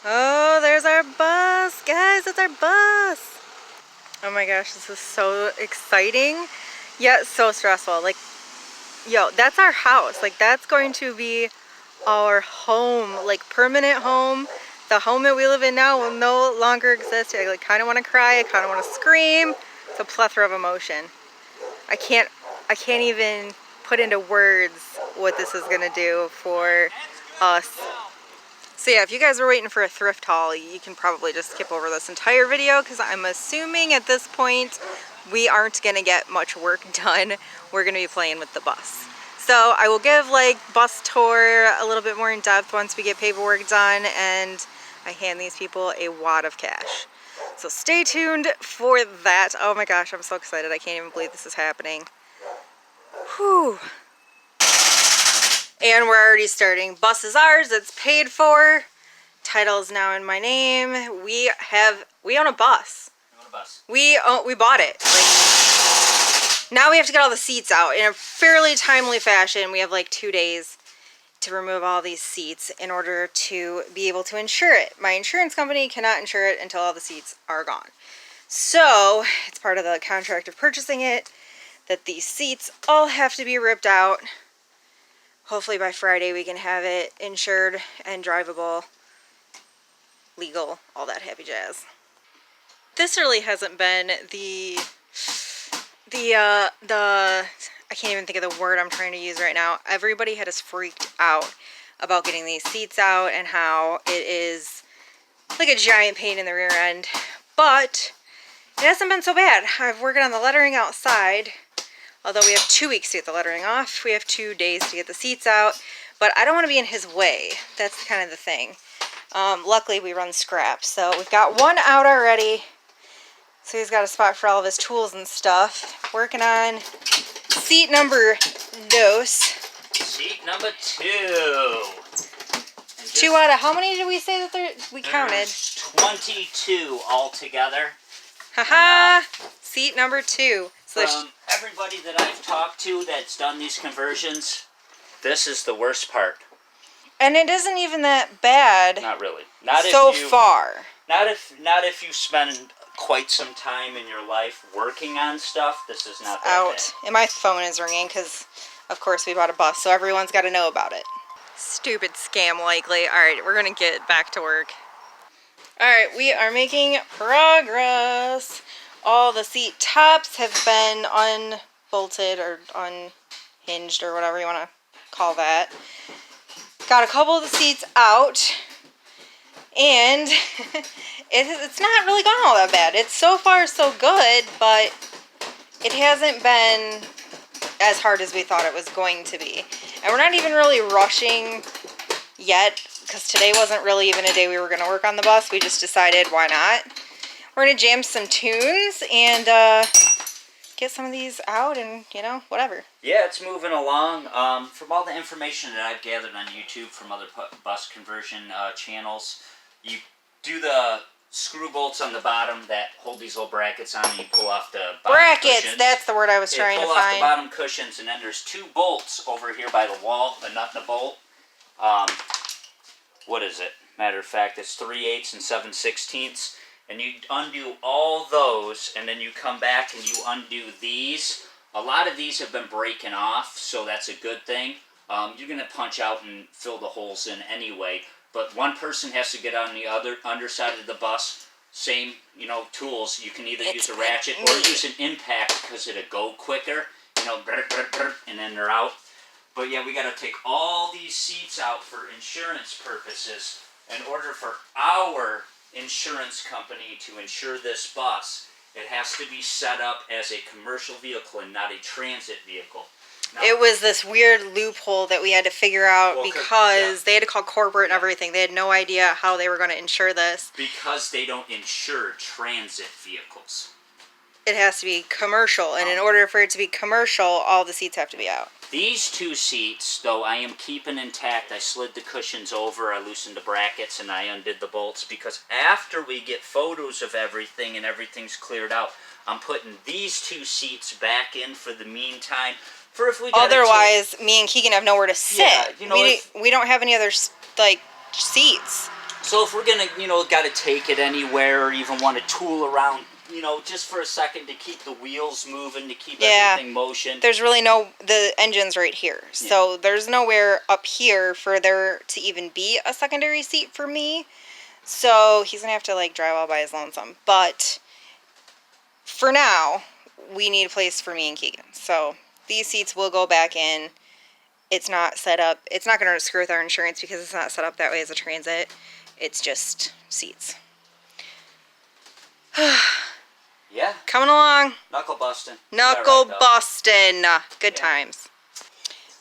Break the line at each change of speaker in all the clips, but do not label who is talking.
Oh, there's our bus. Guys, it's our bus. Oh my gosh, this is so exciting, yet so stressful. Like, yo, that's our house. Like, that's going to be our home, like permanent home. The home that we live in now will no longer exist. I like kind of want to cry. I kind of want to scream. It's a plethora of emotion. I can't even put into words what this is gonna do for us. So yeah, if you guys were waiting for a thrift haul, you can probably just skip over this entire video because I'm assuming at this point we aren't gonna get much work done. We're gonna be playing with the bus. So I will give like bus tour a little bit more in depth once we get paperwork done and I hand these people a wad of cash. So stay tuned for that. Oh my gosh, I'm so excited. I can't even believe this is happening. Whew. And we're already starting. Bus is ours, it's paid for. Title is now in my name. We own a bus.
You own a bus.
We bought it. Like, now we have to get all the seats out in a fairly timely fashion. We have like 2 days to remove all these seats in order to be able to insure it. My insurance company cannot insure it until all the seats are gone. So it's part of the contract of purchasing it that these seats all have to be ripped out. Hopefully by Friday we can have it insured and drivable, legal, all that happy jazz. This really hasn't been the I can't even think of the word I'm trying to use right now. Everybody had us freaked out about getting these seats out and how it is like a giant pain in the rear end. But it hasn't been so bad. I've working on the lettering outside. Although we have 2 weeks to get the lettering off. We have 2 days to get the seats out. But I don't want to be in his way. That's kind of the thing. Luckily we run scrap. So we've got one out already. So he's got a spot for all of his tools and stuff. Working on seat number dos.
Seat number 2.
2 out of how many did we say that we counted?
22 altogether.
Haha! Seat number 2. So
From everybody that I've talked to that's done these conversions, this is the worst part.
And it isn't even that bad.
Not really. Not
so
if you,
far.
Not if you spend quite some time in your life working on stuff. This is not that
out.
bad.
And my phone is ringing because, of course, we bought a bus, so everyone's got to know about it. Stupid scam, likely. All right, we're gonna get back to work. All right, we are making progress. All the seat tops have been unbolted or unhinged or whatever you want to call that. Got a couple of the seats out, and it's not really gone all that bad. It's so far so good, but it hasn't been as hard as we thought it was going to be. And we're not even really rushing yet, because today wasn't really even a day we were going to work on the bus. We just decided, why not? We're going to jam some tunes and get some of these out and, you know, whatever.
Yeah, it's moving along. From all the information that I've gathered on YouTube from other bus conversion channels, you do the screw bolts on the bottom that hold these little brackets on, and you pull off the bottom
brackets,
cushions.
that's the word I was trying to find.
Pull off the bottom cushions, and then there's 2 bolts over here by the wall, a nut and a bolt. What is it? Matter of fact, it's 3/8 and 7/16. And you undo all those, and then you come back and you undo these. A lot of these have been breaking off, so that's a good thing. You're going to punch out and fill the holes in anyway, but one person has to get on the other underside of the bus. Same, tools. You can either use a ratchet or use an impact because it'll go quicker. And then they're out. But yeah, we got to take all these seats out for insurance purposes in order for our insurance company to insure this bus. It has to be set up as a commercial vehicle and not a transit vehicle. Now,
it was this weird loophole that we had to figure out because they had to call corporate and everything. They had no idea how they were going to insure this.
Because they don't insure transit vehicles.
It has to be commercial, and in order for it to be commercial, all the seats have to be out.
These 2 seats, though, I am keeping intact. I slid the cushions over, I loosened the brackets, and I undid the bolts, because after we get photos of everything and everything's cleared out, I'm putting these 2 seats back in for the meantime. For if we
Otherwise, me and Keegan have nowhere to sit.
Yeah,
we don't have any other, like, seats.
So if we're gonna, gotta take it anywhere or even want to tool around, just for a second to keep the wheels moving, to keep everything motion.
There's really the engine's right here.
Yeah.
So there's nowhere up here for there to even be a secondary seat for me. So he's going to have to like drive all by his lonesome. But for now, we need a place for me and Keegan. So these seats will go back in. It's not set up. It's not going to screw with our insurance because it's not set up that way as a transit. It's just seats.
Yeah.
Coming along.
Knuckle busting.
Knuckle busting. Good times.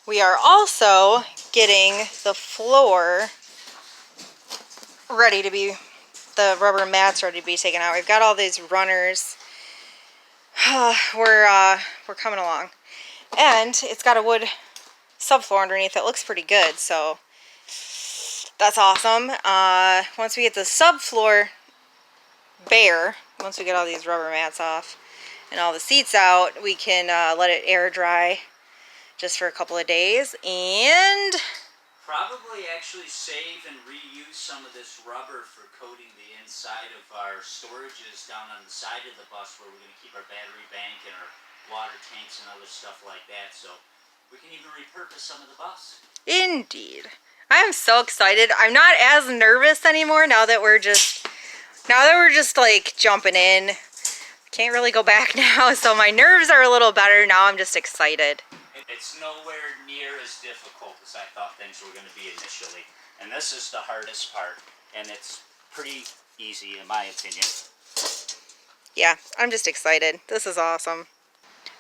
We are also getting the floor ready to be, the rubber mats ready to be taken out. We've got all these runners. We're coming along. And it's got a wood subfloor underneath. It looks pretty good, so that's awesome. Once we get the subfloor bare, once we get all these rubber mats off and all the seats out, we can let it air dry just for a couple of days, and
probably actually save and reuse some of this rubber for coating the inside of our storages down on the side of the bus where we're going to keep our battery bank and our water tanks and other stuff like that, so we can even repurpose some of the bus.
Indeed. I am so excited. I'm not as nervous anymore now that we're just like jumping in. Can't really go back now, so my nerves are a little better. Now I'm just excited.
It's nowhere near as difficult as I thought things were going to be initially. And this is the hardest part. And it's pretty easy in my opinion.
Yeah, I'm just excited. This is awesome.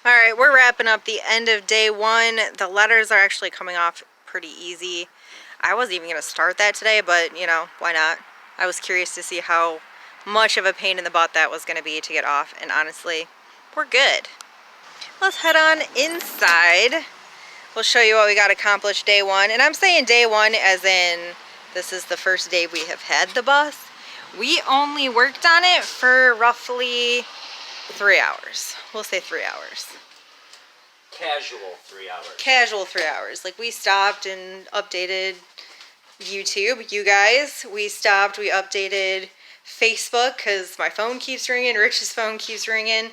Alright, we're wrapping up the end of day one. The letters are actually coming off pretty easy. I wasn't even going to start that today, but why not? I was curious to see how much of a pain in the butt that was going to be to get off. And honestly, we're good. Let's head on inside. We'll show you what we got accomplished day one. And I'm saying day one as in this is the first day we have had the bus. We only worked on it for roughly 3 hours. We'll say 3 hours.
Casual 3 hours.
Casual 3 hours. Like we stopped and updated YouTube. You guys, we stopped, we updated Facebook because my phone keeps ringing. Rich's phone keeps ringing.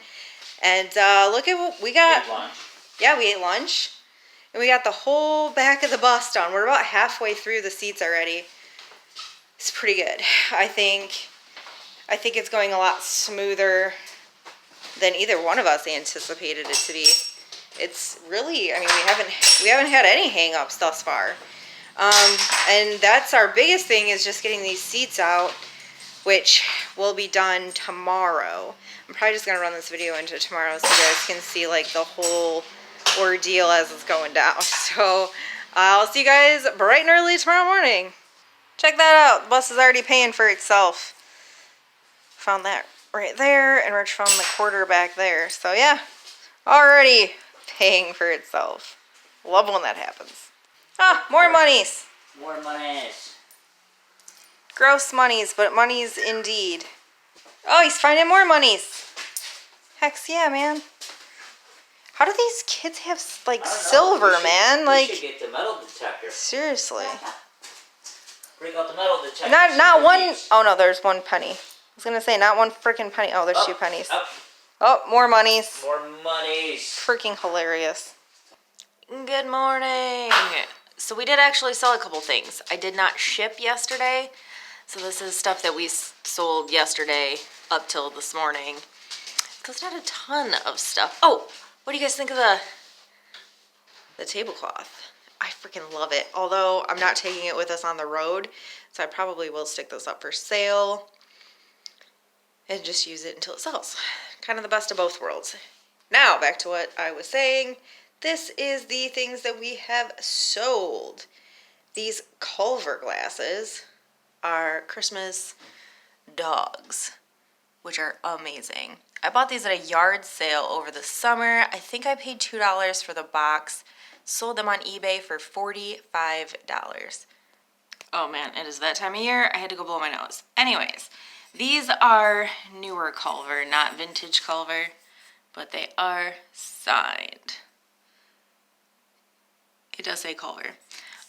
And look at what we got.
Ate lunch.
Yeah, we ate lunch. And we got the whole back of the bus done. We're about halfway through the seats already. It's pretty good. I think it's going a lot smoother than either one of us anticipated it to be. It's really, I mean, we haven't had any hang-ups thus far. And that's our biggest thing, is just getting these seats out, which will be done tomorrow. I'm probably just going to run this video into tomorrow so you guys can see like the whole ordeal as it's going down. So I'll see you guys bright and early tomorrow morning. Check that out. The bus is already paying for itself. Found that right there, and Rich found the quarter back there. So yeah, already paying for itself. Love when that happens. Ah, more monies.
More monies.
Gross monies, but monies indeed. Oh, he's finding more monies. Heck yeah, man. How do these kids have like silver, man? Like,
we should get the metal detector.
Seriously.
Bring out the metal detector.
Not one. Oh no, there's one penny. I was gonna say not one freaking penny. Oh, there's 2 pennies. Oh, more monies.
More monies.
Freaking hilarious. Good morning. So we did actually sell a couple things. I did not ship yesterday. So this is stuff that we sold yesterday up till this morning. There's not a ton of stuff. Oh, what do you guys think of the tablecloth? I freaking love it. Although I'm not taking it with us on the road, so I probably will stick this up for sale and just use it until it sells. Kind of the best of both worlds. Now, back to what I was saying. This is the things that we have sold. These Culver glasses are Christmas dogs, which are amazing. I bought these at a yard sale over the summer. I think I paid $2 for the box. Sold them on eBay for $45. Oh man, it is that time of year. I had to go blow my nose. Anyways, these are newer Culver, not vintage Culver, but they are signed. It does say Culver.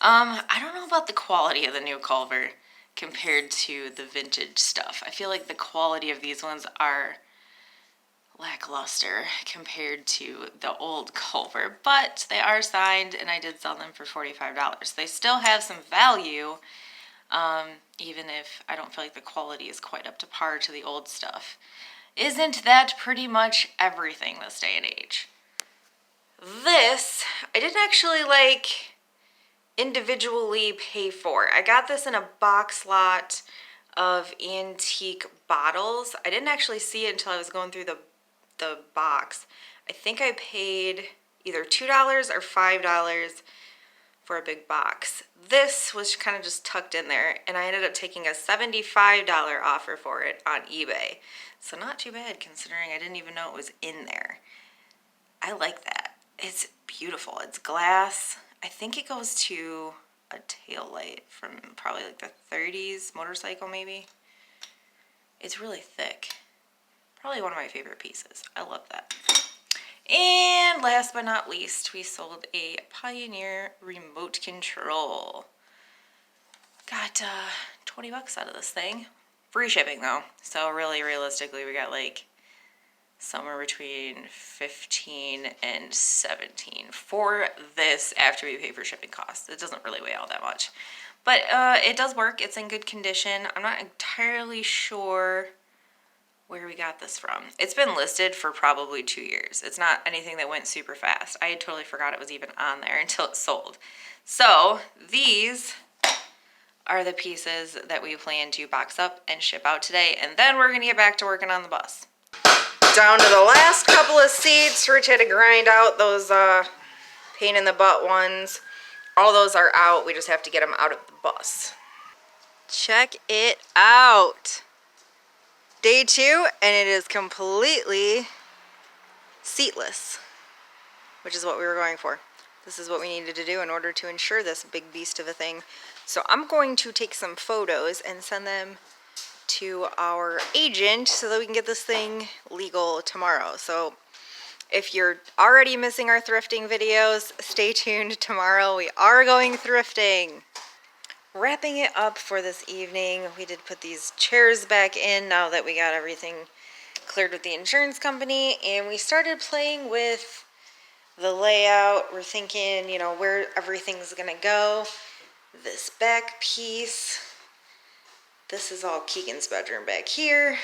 I don't know about the quality of the new Culver. compared to the vintage stuff. I feel like the quality of these ones are lackluster compared to the old Culver, but they are signed and I did sell them for $45. They still have some value, even if I don't feel like the quality is quite up to par to the old stuff. Isn't that pretty much everything this day and age? This, I didn't actually individually pay for. I got this in a box lot of antique bottles. I didn't actually see it until I was going through the box. I think I paid either $2 or $5 for a big box. This was kind of just tucked in there, and I ended up taking a $75 offer for it on eBay. So not too bad considering I didn't even know it was in there. I like that. It's beautiful. It's glass. I think it goes to a tail light from probably like the 30s motorcycle maybe. It's really thick. Probably one of my favorite pieces. I love that. And last but not least, we sold a Pioneer remote control. Got 20 bucks out of this thing. Free shipping though. So really realistically we got like somewhere between 15 and 17 for this after we pay for shipping costs. It doesn't really weigh all that much. But it does work. It's in good condition. I'm not entirely sure where we got this from. It's been listed for probably 2 years. It's not anything that went super fast. I totally forgot it was even on there until it sold. So these are the pieces that we plan to box up and ship out today, and then we're gonna get back to working on the bus. Down to the last couple of seats. Rich had to grind out those pain in the butt ones. All those are out. We just have to get them out of the bus. Check it out. Day 2, and it is completely seatless, which is what we were going for. This is what we needed to do in order to insure this big beast of a thing. So I'm going to take some photos and send them to our agent so that we can get this thing legal tomorrow. So if you're already missing our thrifting videos, stay tuned. Tomorrow we are going thrifting. Wrapping it up for this evening, we did put these chairs back in now that we got everything cleared with the insurance company, and we started playing with the layout. We're thinking, you know, where everything's gonna go. This back piece, this is all Keegan's bedroom back here.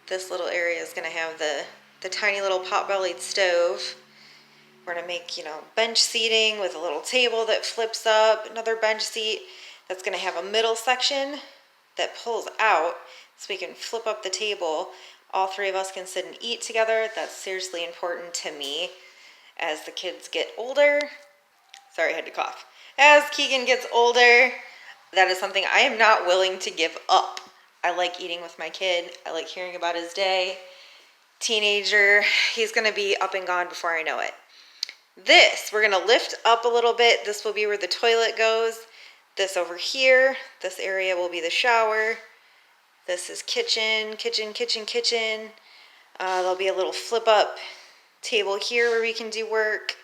This little area is gonna have the tiny little pot-bellied stove. We're gonna make, you know, bench seating with a little table that flips up, another bench seat that's gonna have a middle section that pulls out so we can flip up the table. All 3 of us can sit and eat together. That's seriously important to me as the kids get older. Sorry, I had to cough. As Keegan gets older, that is something I am not willing to give up. I like eating with my kid. I like hearing about his day. Teenager, he's gonna be up and gone before I know it. This, we're gonna lift up a little bit. This will be where the toilet goes. This over here, this area will be the shower. This is kitchen. There'll be a little flip up table here where we can do work.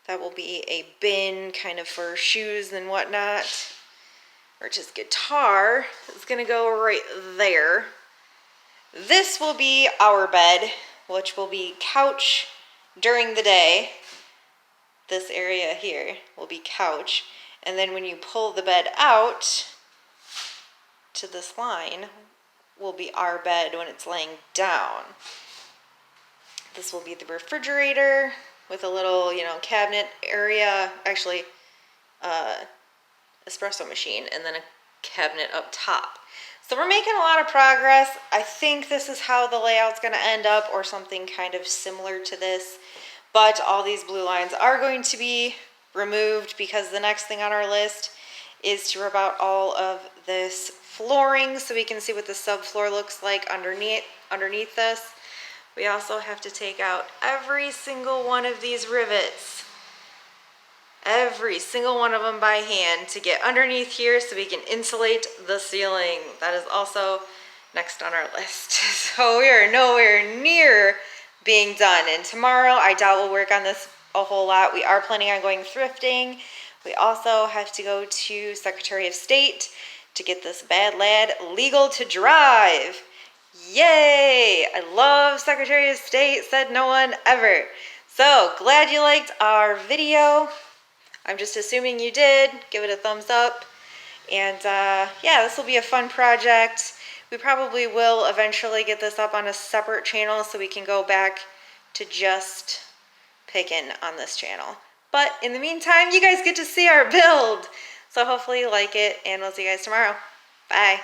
That will be a bin kind of for shoes and whatnot. Or just guitar is gonna go right there. This will be our bed, which will be couch during the day. This area here will be couch. And then when you pull the bed out to this line will be our bed when it's laying down. This will be the refrigerator with a little, you know, cabinet area, actually espresso machine, and then a cabinet up top. So we're making a lot of progress. I think this is how the layout's gonna end up, or something kind of similar to this. But all these blue lines are going to be removed because the next thing on our list is to rip out all of this flooring so we can see what the subfloor looks like underneath this. We also have to take out every single one of these rivets, every single one of them by hand, to get underneath here so we can insulate the ceiling. That is also next on our list. So we are nowhere near being done, and tomorrow I doubt we'll work on this a whole lot. We are planning on going thrifting. We also have to go to Secretary of State to get this bad lad legal to drive. Yay! I love Secretary of State, said no one ever. So, glad you liked our video. I'm just assuming you did. Give it a thumbs up. And yeah, this will be a fun project. We probably will eventually get this up on a separate channel so we can go back to just picking on this channel. But in the meantime, you guys get to see our build. So hopefully you like it, and we'll see you guys tomorrow. Bye.